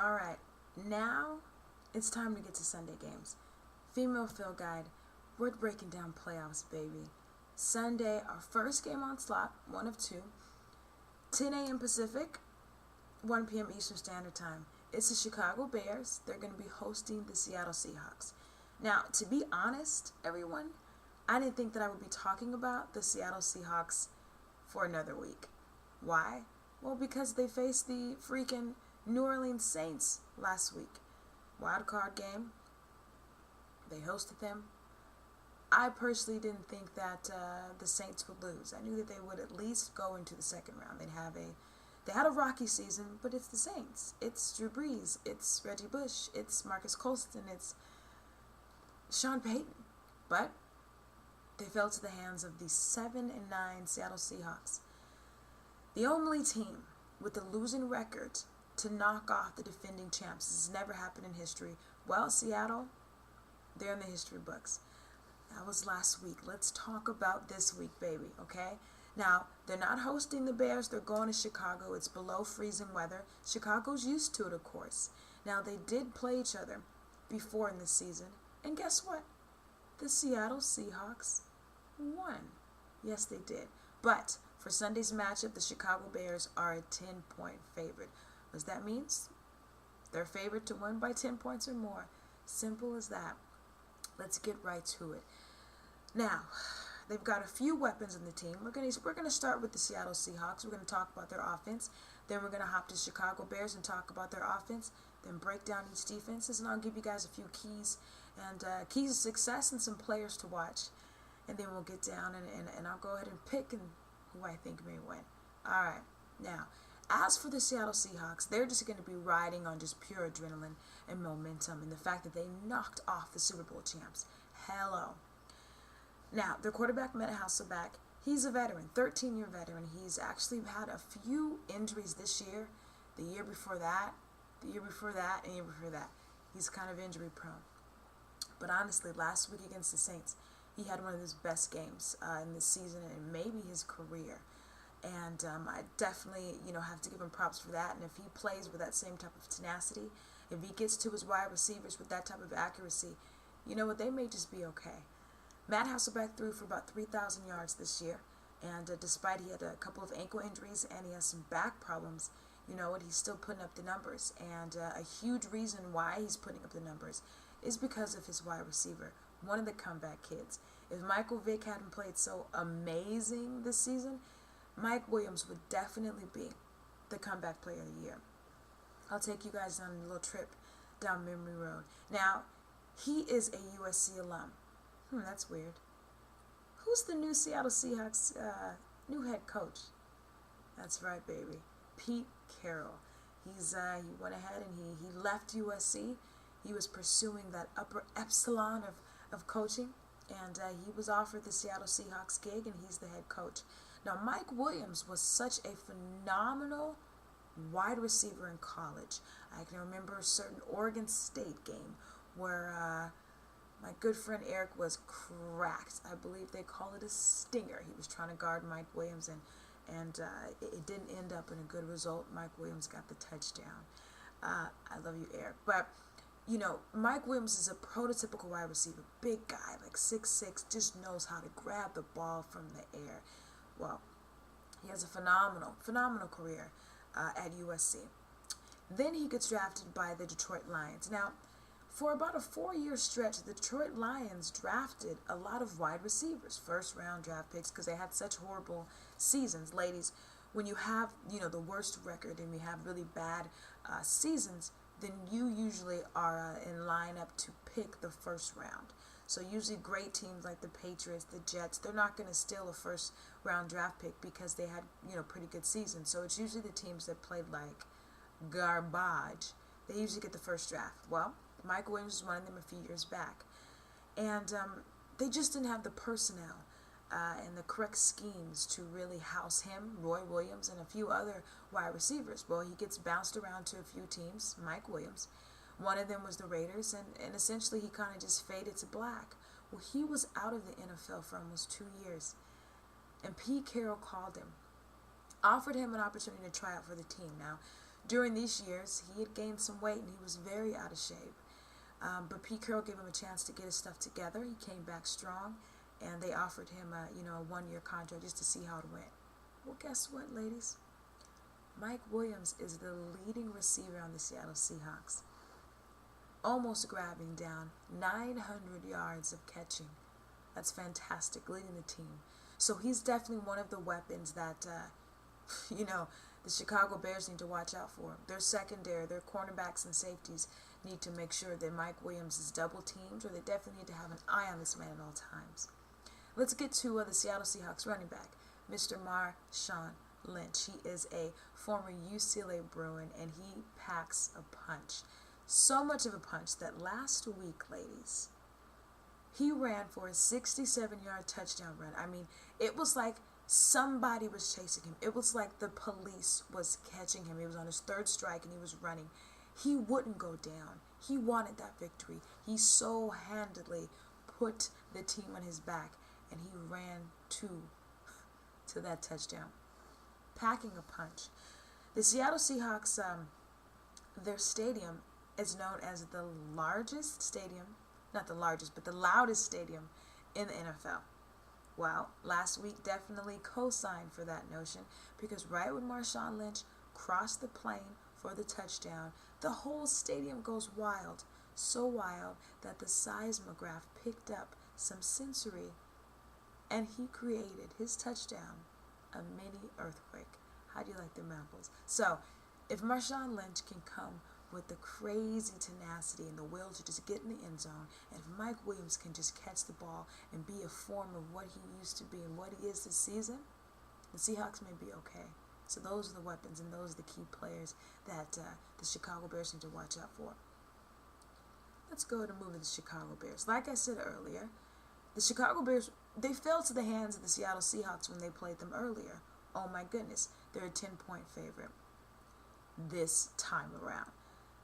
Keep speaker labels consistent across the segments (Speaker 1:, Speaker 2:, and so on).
Speaker 1: Alright, now it's time to get to Sunday games. Female Field Guide, we're breaking down playoffs, baby. Sunday, our first game on slot, one of two, 10 a.m. Pacific, 1 p.m. Eastern Standard Time. It's the Chicago Bears. They're going to be hosting the Seattle Seahawks. Now, to be honest, everyone, I didn't think that I would be talking about the Seattle Seahawks for another week. Why? Well, because they faced the freaking New Orleans Saints last week. Wild card game. They hosted them. I personally didn't think that the Saints would lose. I knew that they would at least go into the second round. They had a rocky season, but it's the Saints. It's Drew Brees. It's Reggie Bush. It's Marcus Colston. It's Sean Payton. But they fell to the hands of the 7-9 Seattle Seahawks. The only team with a losing record to knock off the defending champs. This has never happened in history. Well, Seattle, they're in the history books. That was last week. Let's talk about this week, baby, okay? Now, they're not hosting the Bears. They're going to Chicago. It's below freezing weather. Chicago's used to it, of course. Now, they did play each other before in this season. And guess what? The Seattle Seahawks won. Yes, they did. But for Sunday's matchup, the Chicago Bears are a 10-point favorite. What that means? They're favored to win by 10 points or more. Simple as that. Let's get right to it. Now, they've got a few weapons in the team. We're gonna start with the Seattle Seahawks. We're gonna talk about their offense. Then we're gonna hop to Chicago Bears and talk about their offense. Then break down each defenses, and I'll give you guys a few keys and keys of success and some players to watch. And then we'll get down and I'll go ahead and pick who I think may win. All right. Now, as for the Seattle Seahawks, they're just going to be riding on just pure adrenaline and momentum and the fact that they knocked off the Super Bowl champs. Hello. Now, their quarterback, Matt Hasselbeck, he's a veteran, 13-year veteran. He's actually had a few injuries this year, the year before that, and the year before that. He's kind of injury prone. But honestly, last week against the Saints, he had one of his best games in this season and maybe his career. And I definitely, have to give him props for that. And if he plays with that same type of tenacity, if he gets to his wide receivers with that type of accuracy, you know what, they may just be okay. Matt Hasselbeck threw for about 3,000 yards this year. And despite he had a couple of ankle injuries and he has some back problems, you know what, he's still putting up the numbers. And a huge reason why he's putting up the numbers is because of his wide receiver, one of the comeback kids. If Michael Vick hadn't played so amazing this season, Mike Williams would definitely be the comeback player of the year. I'll take you guys on a little trip down memory road. Now, he is a USC alum. That's weird. Who's the new Seattle Seahawks new head coach? That's right, baby. Pete Carroll. He went ahead and he left USC. He was pursuing that upper epsilon of coaching, and he was offered the Seattle Seahawks gig, and he's the head coach. Now, Mike Williams was such a phenomenal wide receiver in college. I can remember a certain Oregon State game where my good friend Eric was cracked. I believe they call it a stinger. He was trying to guard Mike Williams, and it didn't end up in a good result. Mike Williams got the touchdown. I love you, Eric. But, Mike Williams is a prototypical wide receiver. Big guy, like 6'6", just knows how to grab the ball from the air. Well, he has a phenomenal career at USC. Then he gets drafted by the Detroit Lions. Now, for about a 4-year stretch, the Detroit Lions drafted a lot of wide receivers, first-round draft picks, because they had such horrible seasons. Ladies, when you have, the worst record and you have really bad seasons, then you usually are in line up to pick the first round. So usually great teams like the Patriots, the Jets, they're not going to steal a first-round draft pick because they had, pretty good seasons. So it's usually the teams that played like garbage. They usually get the first draft. Well, Mike Williams was one of them a few years back. And they just didn't have the personnel and the correct schemes to really house him, Roy Williams, and a few other wide receivers. Well, he gets bounced around to a few teams, Mike Williams. One of them was the Raiders, and essentially he kind of just faded to black. Well, he was out of the NFL for almost 2 years, and Pete Carroll called him, offered him an opportunity to try out for the team. Now, During these years, he had gained some weight and he was very out of shape. But Pete Carroll gave him a chance to get his stuff together. He came back strong, and they offered him a 1-year contract just to see how it went. Well, guess what, ladies? Mike Williams is the leading receiver on the Seattle Seahawks, almost grabbing down 900 yards of catching. That's fantastic, leading the team. So he's definitely one of the weapons that, the Chicago Bears need to watch out for. Their secondary, their cornerbacks and safeties need to make sure that Mike Williams is double teamed, or they definitely need to have an eye on this man at all times. Let's get to the Seattle Seahawks running back, Mr. Marshawn Lynch. He is a former UCLA Bruin, and he packs a punch. So much of a punch that last week, ladies, he ran for a 67-yard touchdown run. I mean, it was like somebody was chasing him. It was like the police was catching him. He was on his third strike, and he was running. He wouldn't go down. He wanted that victory. He so handedly put the team on his back, and he ran to that touchdown, packing a punch. The Seattle Seahawks, their stadium is known as the largest stadium, not the largest, but the loudest stadium in the NFL. Well, last week definitely co-signed for that notion, because right when Marshawn Lynch crossed the plane for the touchdown, the whole stadium goes wild. So wild that the seismograph picked up some sensory, and he created his touchdown a mini earthquake. How do you like them apples? So, if Marshawn Lynch can come with the crazy tenacity and the will to just get in the end zone, and if Mike Williams can just catch the ball and be a form of what he used to be and what he is this season, the Seahawks may be okay. So those are the weapons and those are the key players that the Chicago Bears need to watch out for. Let's go to moving the Chicago Bears. Like I said earlier, the Chicago Bears, they fell to the hands of the Seattle Seahawks when they played them earlier. Oh my goodness, they're a 10-point favorite this time around.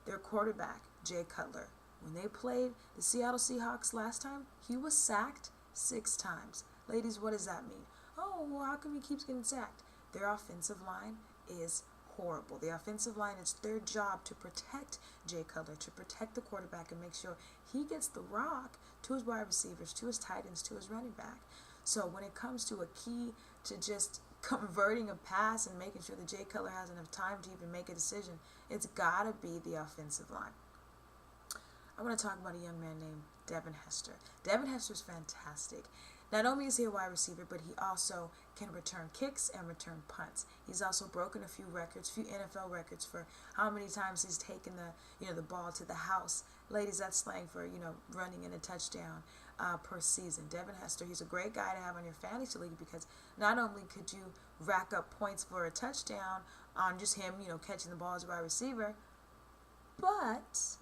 Speaker 1: Their quarterback, Jay Cutler, when they played the Seattle Seahawks last time, he was sacked 6 times. Ladies, what does that mean? Oh, well, how come he keeps getting sacked? Their offensive line is horrible. The offensive line, it's their job to protect Jay Cutler, to protect the quarterback and make sure he gets the rock to his wide receivers, to his tight ends, to his running back. So when it comes to a key to just converting a pass and making sure that Jay Cutler has enough time to even make a decision, it's got to be the offensive line. I want to talk about a young man named Devin Hester. Devin Hester's fantastic. Not only is he a wide receiver, but he also can return kicks and return punts. He's also broken a few NFL records for how many times he's taken the ball to the house. Ladies, that's slang for, running in a touchdown per season. Devin Hester, he's a great guy to have on your fantasy league, because not only could you rack up points for a touchdown on just him, catching the ball as a wide receiver, but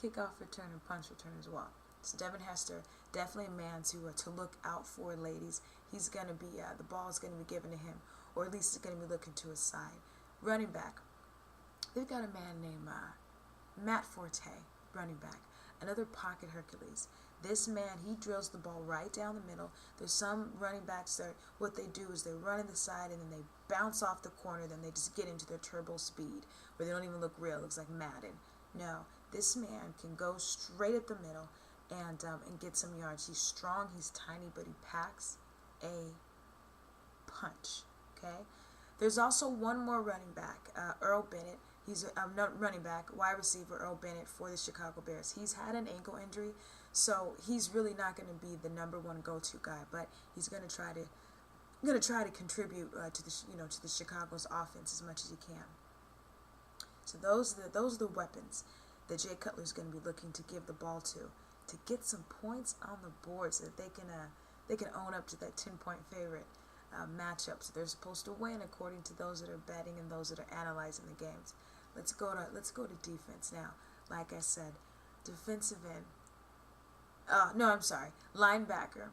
Speaker 1: kickoff return and punch return as well. So Devin Hester, definitely a man to look out for, ladies. He's going to be, the ball is going to be given to him, or at least it's going to be looking to his side. Running back, they've got a man named Matt Forte, running back, another pocket Hercules. This man, he drills the ball right down the middle. There's some running backs that what they do is they run in the side and then they bounce off the corner, then they just get into their turbo speed where they don't even look real. It looks like Madden. No, this man can go straight at the middle and get some yards. He's strong, he's tiny, but he packs a punch. Okay. There's also one more running back, Earl Bennett. He's not running back, wide receiver Earl Bennett for the Chicago Bears. He's had an ankle injury, so he's really not going to be the number one go-to guy, but he's going to try to contribute to the Chicago's offense as much as he can. So those are the weapons that Jay Cutler is going to be looking to give the ball to get some points on the board, so that they can own up to that 10-point favorite matchup. So they're supposed to win according to those that are betting and those that are analyzing the games. Let's go to defense now. Like I said, defensive end. Linebacker,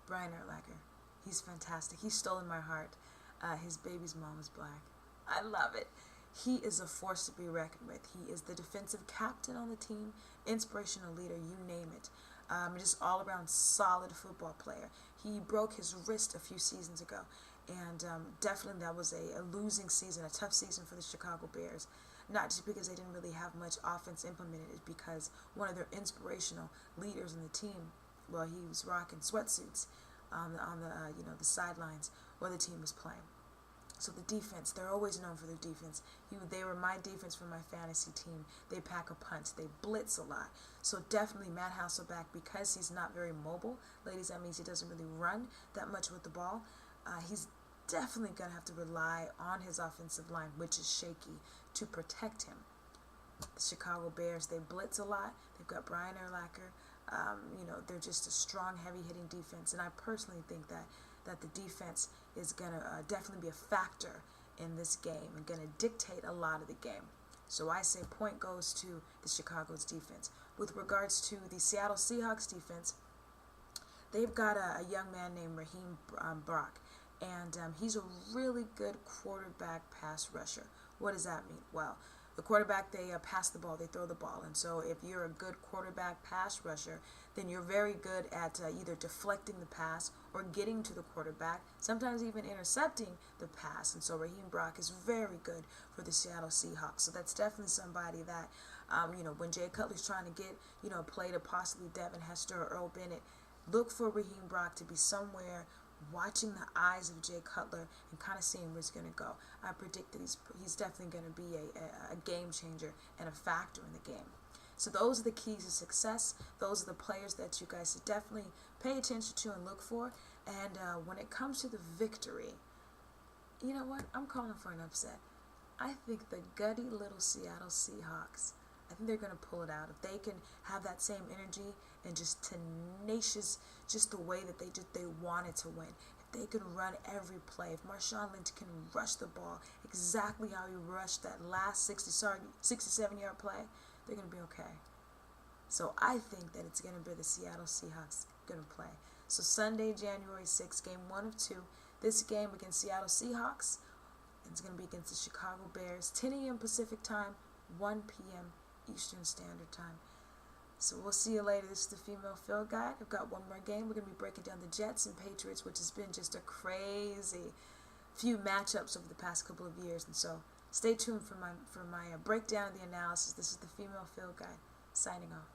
Speaker 1: Brian Urlacher. He's fantastic. He's stolen my heart. His baby's mom is black. I love it. He is a force to be reckoned with. He is the defensive captain on the team, inspirational leader, you name it. Just all-around solid football player. He broke his wrist a few seasons ago, And definitely that was a losing season, a tough season for the Chicago Bears. Not just because they didn't really have much offense implemented, it's because one of their inspirational leaders in the team, well, he was rocking sweatsuits on the sidelines while the team was playing. So the defense, they're always known for their defense. They were my defense for my fantasy team. They pack a punch. They blitz a lot. So definitely Matt Hasselbeck, because he's not very mobile. Ladies, that means he doesn't really run that much with the ball. He's definitely going to have to rely on his offensive line, which is shaky, to protect him. The Chicago Bears, they blitz a lot. They've got Brian Urlacher. They're just a strong, heavy-hitting defense. And I personally think that the defense is going to definitely be a factor in this game and going to dictate a lot of the game. So I say point goes to the Chicago's defense. With regards to the Seattle Seahawks defense, they've got a young man named Raheem Brock, and he's a really good quarterback pass rusher. What does that mean? Well, the quarterback, they pass the ball, they throw the ball. And so if you're a good quarterback pass rusher, then you're very good at either deflecting the pass or getting to the quarterback, sometimes even intercepting the pass. And so Raheem Brock is very good for the Seattle Seahawks. So that's definitely somebody that, when Jay Cutler's trying to get, a play to possibly Devin Hester or Earl Bennett, look for Raheem Brock to be somewhere watching the eyes of Jay Cutler and kind of seeing where it's going to go. I predict that he's definitely going to be a game changer and a factor in the game. So those are the keys to success. Those are the players that you guys should definitely pay attention to and look for. And when it comes to the victory, you know what? I'm calling for an upset. I think the gutty little Seattle Seahawks, I think they're going to pull it out. If they can have that same energy and just tenacious, just the way that they wanted to win. If they can run every play, if Marshawn Lynch can rush the ball exactly how he rushed that last 67-yard play, they're going to be okay. So I think that it's going to be the Seattle Seahawks going to play. So Sunday, January 6th, game 1 of 2. This game against Seattle Seahawks, it's going to be against the Chicago Bears, 10 a.m. Pacific time, 1 p.m. Eastern Standard Time. So we'll see you later. This is the Female Field Guide. I've got one more game. We're going to be breaking down the Jets and Patriots, which has been just a crazy few matchups over the past couple of years. And so stay tuned for my breakdown of the analysis. This is the Female Field Guide, signing off.